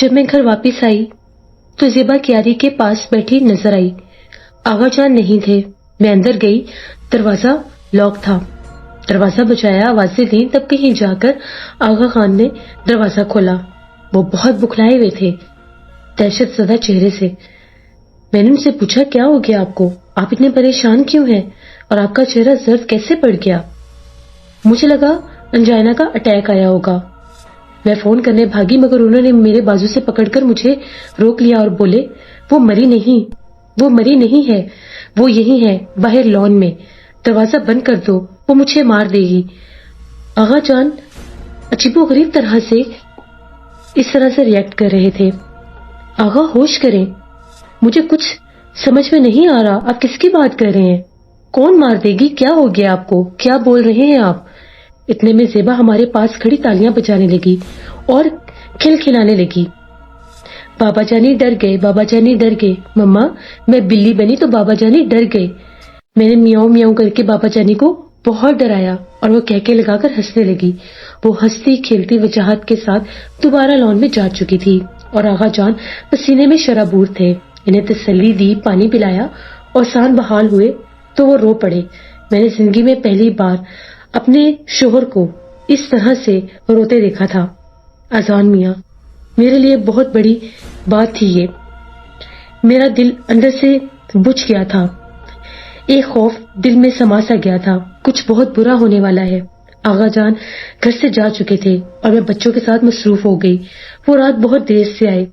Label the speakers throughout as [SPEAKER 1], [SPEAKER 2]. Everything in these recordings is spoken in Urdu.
[SPEAKER 1] جب میں گھر واپس آئی تو زیبا کیاری کے پاس بیٹھی نظر آئی. آغا جان نہیں تھے. میں اندر گئی. دروازہ لاک تھا. دروازہ بجایا, آوازیں دیں, تب کہیں جا کر آغا خان نے دروازہ کھولا. وہ بہت بکھلائے ہوئے تھے, دہشت زدہ چہرے سے. میں نے ان سے پوچھا, کیا ہو گیا آپ کو؟ آپ اتنے پریشان کیوں ہیں اور آپ کا چہرہ زرد کیسے پڑ گیا؟ مجھے لگا انجائنا کا اٹیک آیا ہوگا. میں فون کرنے بھاگی مگر انہوں نے میرے بازو سے پکڑ کر مجھے روک لیا اور بولے, وہ مری نہیں ہے, وہ یہی ہے باہر لان میں. دروازہ بند کر دو, وہ مجھے مار دے گی. آغا جان عجیب و غریب طرح سے اس طرح سے ریئیکٹ کر رہے تھے. آغا ہوش کریں, مجھے کچھ سمجھ میں نہیں آ رہا, آپ کس کی بات کر رہے ہیں؟ کون مار دے گی؟ کیا ہو گیا آپ کو؟ کیا بول رہے ہیں آپ؟ اتنے میں زیبا ہمارے پاس کھڑی تالیاں بجانے لگی اور کھلکھلانے لگی. بابا جانی ڈر گئے, بابا جانی ڈر گئے. مما میں بلی بنی تو بابا جانی ڈر گئے. میں نے میاؤں میاؤں کر کے بابا جانی کو بہت ڈرایا اور وہ کہکے لگا کر ہنسنے لگی. وہ ہنستی کھیلتی وجاہت کے ساتھ دوبارہ لان میں جا چکی تھی اور آغا جان پسینے میں شرابور تھے. انہیں تسلی دی, پانی پلایا اور سان بحال ہوئے تو وہ رو پڑے. میں نے زندگی میں پہلی بار اپنے شوہر کو اس طرح سے روتے دیکھا تھا. اذان میاں, میرے لیے بہت بڑی بات تھی یہ. میرا دل اندر سے بجھ گیا تھا. ایک خوف دل میں سما سا گیا تھا, کچھ بہت برا ہونے والا ہے. آغا جان گھر سے جا چکے تھے اور میں بچوں کے ساتھ مصروف ہو گئی. وہ رات بہت دیر سے آئے,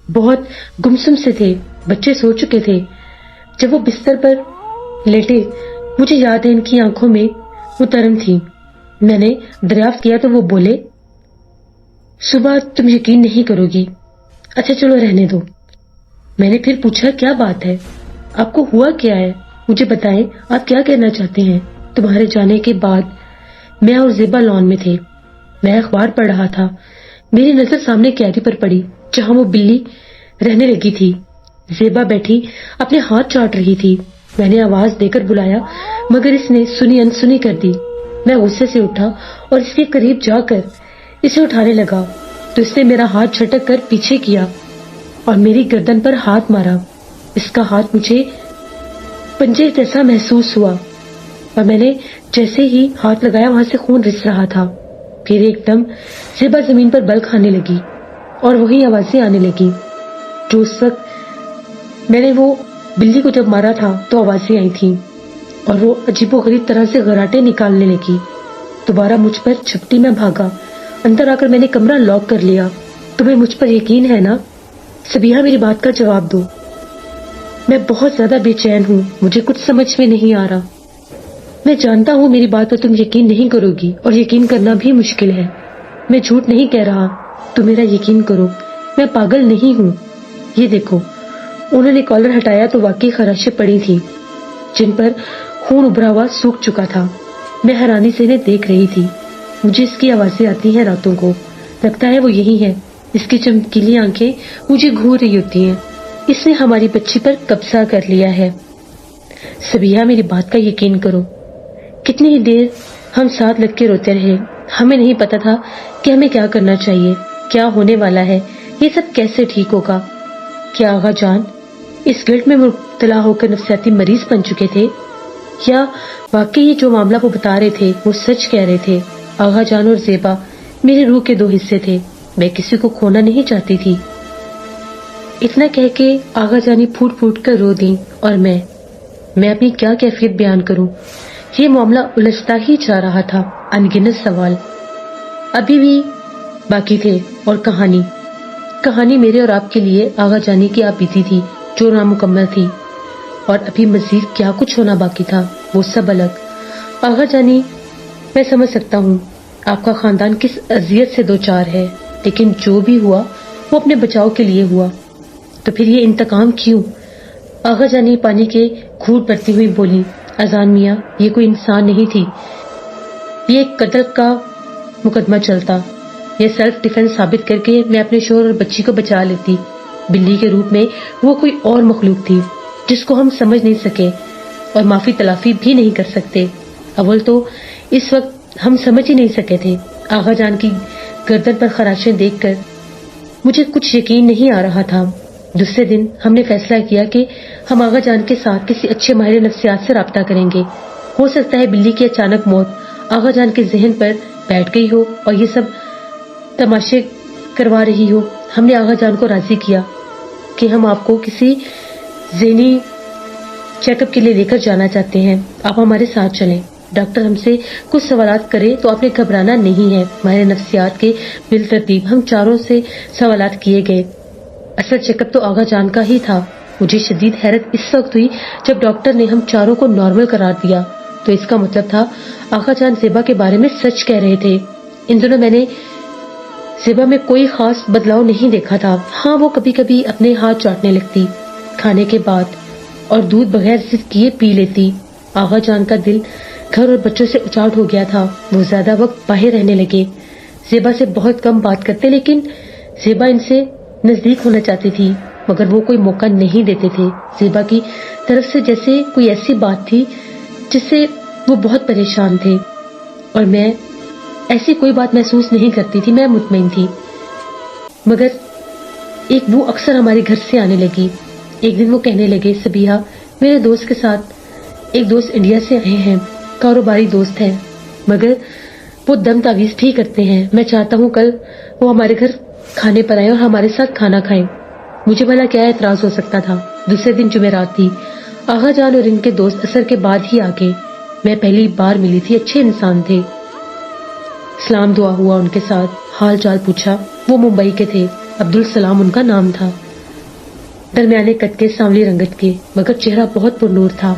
[SPEAKER 1] بہت گمسم سے تھے. بچے سو چکے تھے. جب وہ بستر پر لیٹے مجھے یاد ہے ان کی آنکھوں میں وہ ترن تھی. میں نے دریافت کیا تو وہ بولے, صبح تم یقین نہیں کرو گی. اچھا چلو رہنے دو. میں نے پھر پوچھا, کیا بات ہے؟ آپ کو ہوا کیا ہے؟ مجھے بتائیں, آپ کیا کہنا چاہتے ہیں؟ تمہارے جانے کے بعد میں اور زیبا لان میں تھے. میں اخبار پڑھ رہا تھا. میری نظر سامنے کیاری پر پڑی جہاں وہ بلی رہنے لگی تھی. زیبا بیٹھی اپنے ہاتھ چاٹ رہی تھی. میں نے آواز دے کر بلایا مگر اس نے سنی انسنی کر دی. میں غصے سے اٹھا اور اس کے قریب جا کر اسے اٹھانے لگا تو اس نے میرا ہاتھ جھٹک کر پیچھے کیا اور میری گردن پر ہاتھ مارا. اس کا ہاتھ مجھے پنجے جیسا محسوس ہوا اور میں نے جیسے ہی ہاتھ لگایا وہاں سے خون رس رہا تھا. پھر ایک دم زیبا زمین پر بل کھانے لگی اور وہی آوازیں آنے لگی جو اس وقت میں نے وہ بلی کو جب مارا تھا تو آوازیں آئی تھیں. اور وہ عجیب و غریب طرح سے غراٹے نکالنے لگی. دوبارہ مجھ پر جھپٹی میں بھاگا. اندر آ کر میں نے کمرہ لاک کر لیا. تمہیں مجھ پر یقین ہے نا؟ سبیہا میری بات کا جواب دو. میں بہت زیادہ بے چین ہوں, مجھے کچھ سمجھ میں نہیں آ رہا. میں جانتا ہوں میری بات پر تم یقین نہیں کرو گی اور یقین کرنا بھی مشکل ہے. میں جھوٹ نہیں کہہ رہا, تم میرا یقین کرو, میں پاگل نہیں ہوں. یہ دیکھو. انہوں نے کالر ہٹایا تو واقعی خراشیں پڑی تھیں جن پر خون ابھرا ہوا سوکھ چکا تھا. میں حیرانی سے انہیں دیکھ رہی تھی. مجھے اس کی آوازیں آتی ہیں راتوں کو. لگتا ہے وہ یہی ہے. اس کی چمکیلی آنکھیں مجھے گھور رہی ہوتی ہیں. اس نے ہماری بچی پر قبضہ کر لیا ہے. سبیہا میری بات کا یقین کرو. کتنی ہی دیر ہم ساتھ لگ کے روتے رہے. ہمیں نہیں پتا تھا کہ ہمیں کیا کرنا چاہیے, کیا ہونے والا ہے, یہ سب کیسے ٹھیک ہوگا. کیا آغا جان اس گلٹ میں مبتلا ہو کر نفسیاتی مریض بن چکے تھے یا واقعی جو معاملہ وہ بتا رہے تھے وہ سچ کہہ رہے تھے؟ آغا جان اور زیبا میری روح کے دو حصے تھے. میں کسی کو کھونا نہیں چاہتی تھی. اتنا کہہ کے آغا جانی پھوٹ پھوٹ کر رو دیں اور میں اپنی کیا کیفیت بیان کروں. یہ معاملہ الجھتا ہی جا رہا تھا. انگنت سوال ابھی بھی باقی تھے اور کہانی میرے اور آپ کے لیے آغا جانی کی آپ بیتی تھی جو نامکمل تھی, اور ابھی مزید کیا کچھ ہونا باقی تھا وہ سب الگ. آغا جانی میں سمجھ سکتا ہوں آپ کا خاندان کس اذیت سے دوچار ہے, لیکن جو بھی ہوا وہ اپنے بچاؤ کے لیے ہوا. تو پھر یہ انتقام کیوں؟ آغا جانی پانی کے گھونٹ بھرتی ہوئی بولی, اذان میاں یہ کوئی انسان نہیں تھی, یہ ایک قتل کا مقدمہ چلتا. یہ سیلف ڈیفینس ثابت کر کے میں اپنے شوہر اور بچی کو بچا لیتی. بلی کے روپ میں وہ کوئی اور مخلوق تھی جس کو ہم سمجھ نہیں سکے اور معافی تلافی بھی نہیں کر سکتے. اول تو اس وقت ہم سمجھ ہی نہیں سکے تھے. آغا جان کی گردن پر خراشیں دیکھ کر مجھے کچھ یقین نہیں آ رہا تھا۔ دوسرے دن ہم نے فیصلہ کیا کہ ہم آغا جان کے ساتھ کسی اچھے ماہر نفسیات سے رابطہ کریں گے۔ ہو سکتا ہے بلی کی اچانک موت آغا جان کے ذہن پر بیٹھ گئی ہو اور یہ سب تماشے کروا رہی ہو۔ ہم نے آغا جان کو راضی کیا کہ ہم آپ کو کسی ذہنی چیک اپ کے لیے لے کر جانا چاہتے ہیں، آپ ہمارے ساتھ چلیں۔ ڈاکٹر ہم سے کچھ سوالات کرے تو آپ نے گھبرانا نہیں ہے۔ ماہر نفسیات کے بالترتیب ہم چاروں سے سوالات کیے گئے۔ اصل چیک اپ تو آغا جان کا ہی تھا۔ مجھے شدید حیرت اس وقت ہوئی جب ڈاکٹر نے ہم چاروں کو نارمل قرار دیا تو اس کا مطلب تھا آغا جان زیبا کے بارے میں سچ کہہ رہے تھے۔ ان دنوں میں نے زیبا میں کوئی خاص بدلاؤ نہیں دیکھا تھا۔ ہاں، وہ کبھی کبھی اپنے ہاتھ چاٹنے لگتی کھانے کے بعد اور دودھ بغیر ضد کیے پی لیتی۔ آغا جان کا دل گھر اور بچوں سے اچاٹ ہو گیا تھا۔ وہ زیادہ وقت باہر رہنے لگے، زیبا سے بہت کم بات کرتے، لیکن زیبا ان سے نزدیک ہونا چاہتی تھی مگر وہ کوئی موقع نہیں دیتے تھے۔ زیبا کی طرف سے جیسے کوئی ایسی بات تھی جس سے وہ بہت پریشان تھے اور میں ایسی کوئی بات محسوس نہیں کرتی تھی۔ میں مطمئن تھی مگر ایک بو اکثر ہمارے گھر سے آنے لگی۔ ایک دن وہ کہنے لگے، سبیہا، میرے دوست کے ساتھ ایک دوست انڈیا سے آئے ہیں، کاروباری دوست ہیں مگر وہ دم تعویذ بھی کرتے ہیں۔ میں چاہتا ہوں کل وہ ہمارے گھر کھانے پر آئے اور ہمارے ساتھ کھانا کھائیں۔ مجھے بھلا کیا اعتراض ہو سکتا تھا۔ دوسرے دن جمعرات تھی۔ آغا جان اور ان کے دوست عصر کے بعد ہی آ گئے۔ میں پہلی بار ملی تھی، اچھے انسان تھے۔ سلام دعا ہوا ان کے ساتھ، حال چال پوچھا۔ وہ ممبئی کے تھے، عبدالسلام ان کا نام تھا۔ درمیانے قد کے، سانولی رنگت کے مگر چہرہ بہت پرنور تھا۔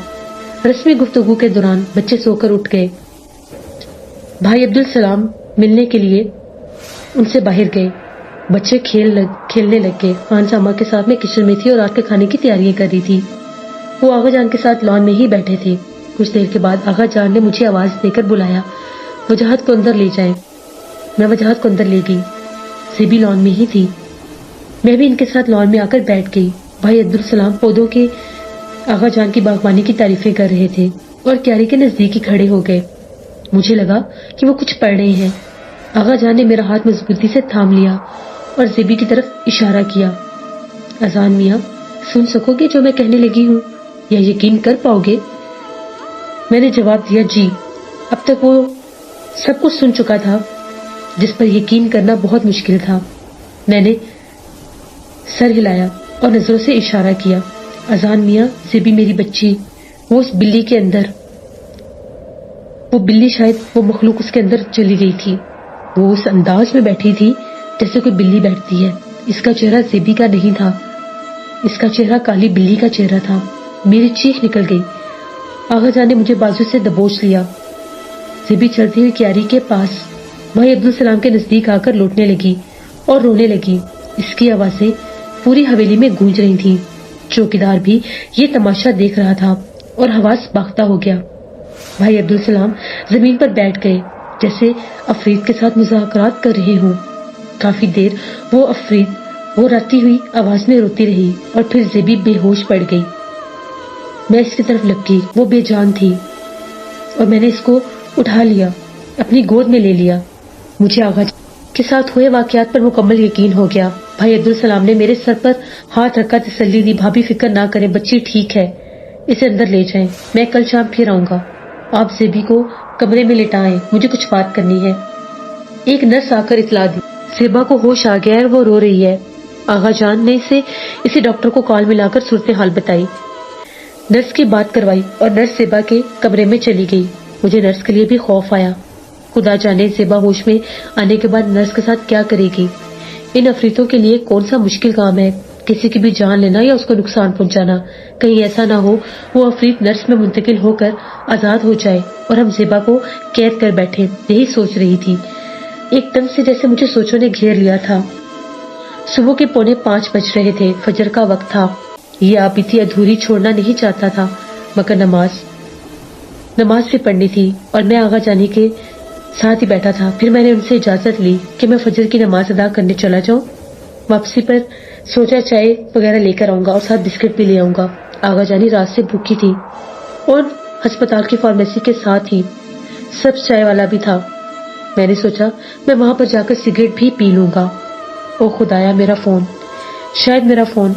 [SPEAKER 1] رسمی گفتگو کے دوران بچے سو کر اٹھ گئے۔ بھائی عبدالسلام ملنے کے لیے ان سے باہر گئے۔ بچے کھیلنے لگ گئے۔ خان ساما کے ساتھ میں کچن میں تھی اور رات کے کھانے کی تیاریاں کر رہی تھی۔ وہ آغا جان کے ساتھ لان میں ہی بیٹھے تھے۔ کچھ دیر کے بعد آغا جان نے مجھے آواز دے کر بلایا، وجاہت کو اندر لے جائیں۔ میں وجاہت کو اندر لے گئی۔ زیبی لان میں ہی تھی۔ میں بھی ان کے ساتھ لان میں آ کر بیٹھ گئی۔ بھائی عبدالسلام پودوں کے آغا جان کی باغبانی کی تعریفیں کر رہے تھے اور کیاری کے نزدیک ہی کھڑے ہو گئے۔ مجھے لگا کہ وہ کچھ پڑھ رہے ہیں۔ آغا جان نے میرا ہاتھ مضبوطی سے تھام لیا اور زیبی کی طرف اشارہ کیا۔ اذان میاں، سن سکو گے جو میں کہنے لگی ہوں یا یقین کر پاؤ گے؟ میں نے جواب دیا، جی۔ اب تک وہ سب کچھ سن چکا تھا جس پر یقین کرنا بہت مشکل تھا۔ میں نے سر ہلایا اور نظروں سے اشارہ کیا۔ اذان میاں، زیبی میری بچی، وہ اس بلی کے اندر، وہ بلی شاید وہ مخلوق اس کے اندر چلی گئی تھی۔ وہ اس انداز میں بیٹھی تھی جیسے کوئی بلی بیٹھتی ہے۔ اس کا چہرہ زیبی کا نہیں تھا، اس کا چہرہ کالی بلی کا چہرہ تھا۔ میری چیخ نکل گئی۔ آغا جان نے مجھے بازو سے دبوچ لیا۔ زیبی چلتی ہوئی کیاری کے پاس بھائی عبدالسلام کے نزدیک آ کر لوٹنے لگی اور رونے لگی۔ اس کی آوازیں پوری حویلی میں گونج رہی تھیں۔ چوکیدار بھی یہ تماشا دیکھ رہا تھا اور حواس باختہ ہو گیا۔ بھائی عبدالسلام زمین پر بیٹھ گئے جیسے افرید کے ساتھ مذاکرات کر رہے ہوں۔ کافی دیر وہ افرید وہ راتی ہوئی آواز میں روتی رہی اور پھر زیبی بے ہوش پڑ گئی۔ میں اس کی طرف لپکی۔ وہ بے جان تھی اور میں نے اس کو اٹھا لیا، اپنی گود میں لے لیا۔ مجھے آغا کے ساتھ ہوئے واقعات پر مکمل یقین ہو گیا۔ بھائی عبدالسلام نے میرے سر پر ہاتھ رکھا، تسلی دی۔ بھابھی فکر نہ کریں، بچی ٹھیک ہے، اسے اندر لے جائیں، میں کل شام پھر آؤں گا۔ آپ زیبی کو کمرے میں لٹائیں، مجھے کچھ بات کرنی ہے۔ ایک نرس آ کر اطلاع دی، زیبا کو ہوش آ گیا ہے اور وہ رو رہی ہے۔ آغا جان نے اسی ڈاکٹر کو کال ملا کر صورتحال بتائی۔ نرس کی بات کروائی اور نرس زیبا کے کمرے میں چلی گئی۔ مجھے نرس کے لیے بھی خوف آیا۔ خدا جانے زیبا ہوش میں آنے کے بعد نرس کے ساتھ کیا کرے گی۔ ان افریتوں کے لیے کون سا مشکل کام ہے، کسی کی بھی جان لینا یا اس کو نقصان پہنچانا۔ کہیں ایسا نہ ہو وہ افریت نرس میں منتقل ہو کر آزاد ہو جائے اور ہم زیبا کو قید کر بیٹھے۔ یہی سوچ رہی تھی، ایک دم سے جیسے مجھے سوچوں نے گھیر لیا تھا۔ صبح کے 4:45 بج رہے تھے، فجر کا وقت تھا۔ یہ آپ تھی ادھوری چھوڑنا نہیں چاہتا تھا مگر نماز بھی پڑھنی تھی اور میں آغا جانی کے ساتھ ہی بیٹھا تھا۔ پھر میں نے ان سے اجازت لی کہ میں فجر کی نماز ادا کرنے چلا جاؤں۔ واپسی پر سوچا چائے وغیرہ لے کر آؤں گا اور ساتھ بسکٹ بھی لے آؤں گا۔ آغا جانی رات سے بھوکی تھی اور ہسپتال کی فارمیسی کے ساتھ ہی سب چائے والا بھی تھا۔ میں نے سوچا میں وہاں پر جا کر سگریٹ بھی پی لوں گا۔ او خدایا میرا فون، شاید میرا فون